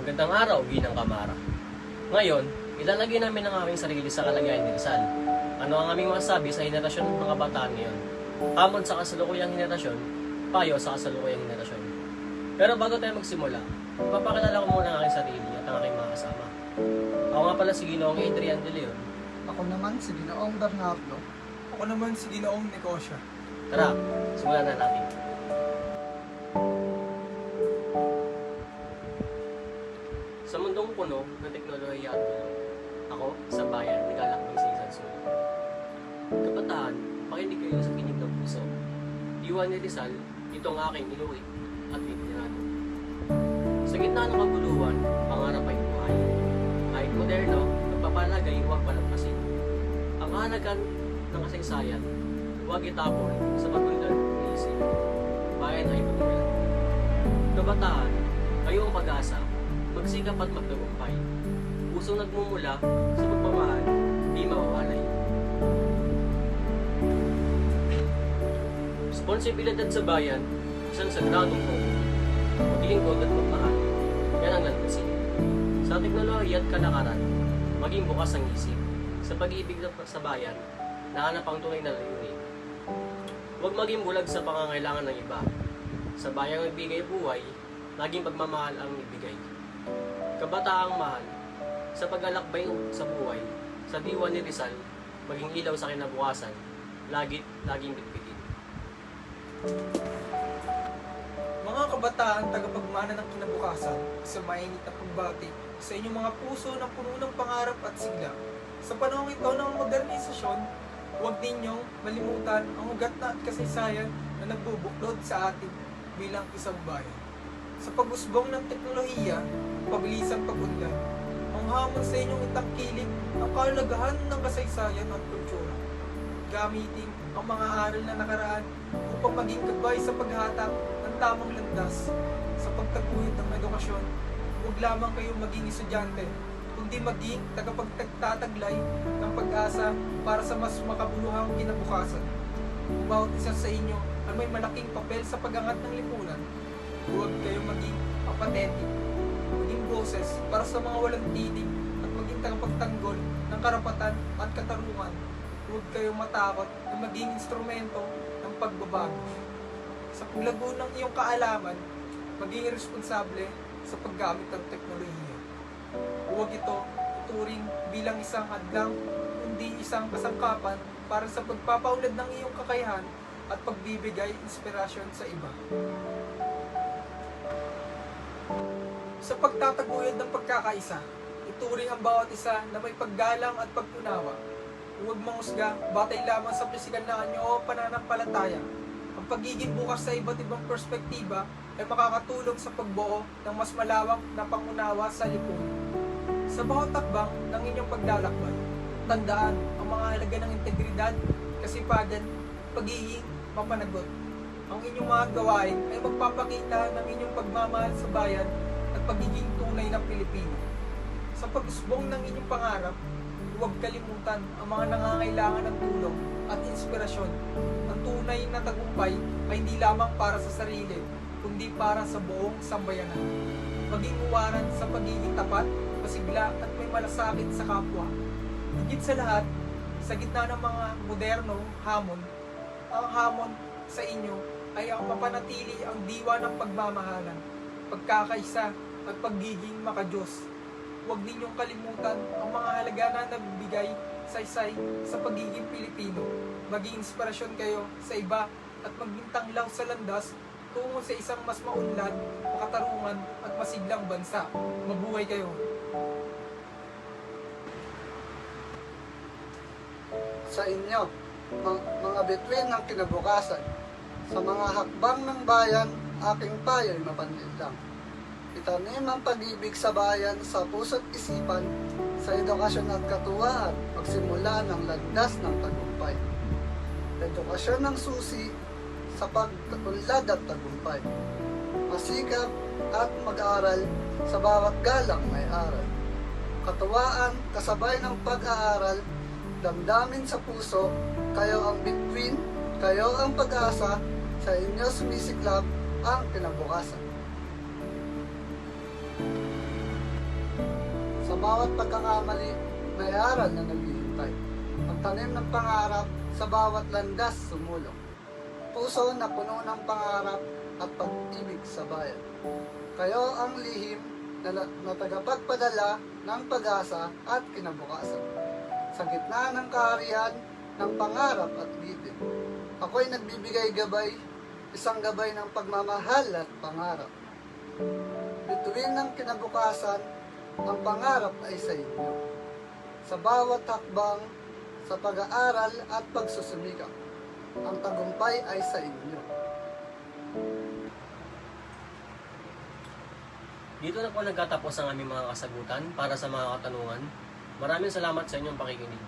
Magandang araw, Ginang Kamara. Ngayon, ilalagay namin ang aming sarili sa kalagayan ni Rizal. Ano ang aming masasabi sa henerasyon ng mga kabataan ngayon? Hamon sa kasalukuyang henerasyon, payo sa kasalukuyang henerasyon. Pero bago tayo magsimula, ipapakilala ko muna ang aking sarili at ang aking mga kasama. Ako nga pala si Ginoong Adrian De Leon. Ako naman si Ginoong Bernardo. Ako naman si Ginoong Negosyo. Tara, simulan na natin. Sa mundong puno ng teknolohiya at tulong, ako, sa bayan, naglalakbay sa isang sulok. Kabataan, pakinig kayo sa kinig ng puso. Diwa ni Rizal, ito ang aking inuwit at titirano. Sa gitna ng kaguluhan, pangarap ay buhay. Kahit moderno, nagpapalagay huwag palampasin. Ang halagan ng kasaysayan, huwag itapon sa pagulad ng isip. Bayan ay pagulad. Kabataan, kayo ang pag-asa, magsikap at magtagumpay. Pusong nagmumula sa pagmamahal, di mawawalay. Responsibilidad sa bayan, isang sagradong tulong. Maglingkod at magmahal, yan ang landasin. Sa teknolohiya at kalakaran, maging bukas ang isip. Sa pag-ibig sa bayan, nahanap ang tunay na layunin. Huwag maging bulag sa pangangailangan ng iba. Sa bayang nagbigay buhay, laging pagmamahal ang ibigay. Kabataang mahal, sa pag-alakbay sa buhay, sa diwa ni Rizal, maging ilaw sa kinabukasan, laging bitbitin. Mga kabataan tagapagmana ng kinabukasan, sa mainit na pagbati sa inyong mga puso na puno ng pangarap at sigla. Sa panahong ito ng modernisasyon, huwag ninyong malimutan ang ugat na at kasaysayan na nagbubuklod sa atin bilang isang bayan. Sa pag-usbong ng teknolohiya, pabilisang pag-unlad, ang hamon sa inyong itangkilik ang kahalagahan ng kasaysayan at kultura. Gamitin ang mga aral na nakaraan upang maging gabay sa paghatak ng tamang landas. Sa pagtaguyod ng edukasyon, huwag lamang kayong maging estudyante, kundi maging tagapagtataglay ng pag-asa para sa mas makabuluhang kinabukasan. Kung bawat isa sa inyo ay may malaking papel sa pag-angat ng lipunan, huwag kayong maging apathetic, maging boses para sa mga walang titig at maging tagapagtanggol ng karapatan at katarungan. Huwag kayong matakot na maging instrumento ng pagbabago. Sa paglago ng iyong kaalaman, maging responsable sa paggamit ng teknolohiya. Huwag ito ituring bilang isang hadlang, kundi isang kasangkapan para sa pagpapaunlad ng iyong kakayahan at pagbibigay inspirasyon sa iba. Sa pagtataguyod ng pagkakaisa, ituring ang bawat isa na may paggalang at pagtunawa. Huwag mangusga, batay lamang sa pisikal na anyo o pananampalataya. Ang pagiging bukas sa iba't ibang perspektiba ay makakatulong sa pagbuo ng mas malawak na pangunawa sa lipunan. Sa bawat takbang ng inyong paglalakbay, tandaan ang mga halaga ng integridad, kasipagan, pagiging mapanagot. Ang inyong mga gawain ay magpapakita ng inyong pagmamahal sa bayan at pagiging tunay na Pilipino. Sa pag-usbong ng inyong pangarap, huwag kalimutan ang mga nangangailangan ng tulong at inspirasyon. Ang tunay na tagumpay ay hindi lamang para sa sarili, kundi para sa buong sambayanan. Maging uwaran sa pagiging tapat, masigla at may malasakit sa kapwa. Higit sa lahat, sa gitna ng mga modernong hamon, ang hamon sa inyo ay ang mapanatili ang diwa ng pagmamahalan, pagkakaisa at pagiging makadiyos. Huwag ninyong kalimutan ang mga halaga na nagbibigay saysay sa pagiging Pilipino. Maging inspirasyon kayo sa iba at maging tanglaw sa landas tungo sa isang mas maunlad, makatarungan at masiglang bansa. Mabuhay kayo! Sa inyo, mga bituin ng kinabukasan, sa mga hakbang ng bayan, aking payo ay mapanlinlang. Itanim ang pag-ibig sa bayan sa puso't isipan, sa edukasyon at katuwaan, magsimula ng landas ng tagumpay. Edukasyon ng susi sa pagkaunlad at tagumpay. Masikap at mag-aral sa bawat galang may aral. Katuwaan kasabay ng pag-aaral, damdamin sa puso, kayo ang bituin, kayo ang pag-asa, sa inyo sumisiklab ang kinabukasan. bawat pagkakamali, may aral na naghihintay. Pagtanim ng pangarap, sa bawat landas sumulong. Puso na puno ng pangarap at pag-ibig sa bayan. Kayo ang lihim na tagapagpadala ng pag-asa at kinabukasan. Sa gitna ng kaharian ng pangarap at bitin, ako'y nagbibigay gabay, isang gabay ng pagmamahal at pangarap. Bituin ng kinabukasan, ang pangarap ay sa inyo. Sa bawat hakbang, sa pag-aaral at pagsusumikap, ang tagumpay ay sa inyo. Dito na po nagtatapos ang aming mga kasagutan para sa mga katanungan. Maraming salamat sa inyong pakikinig.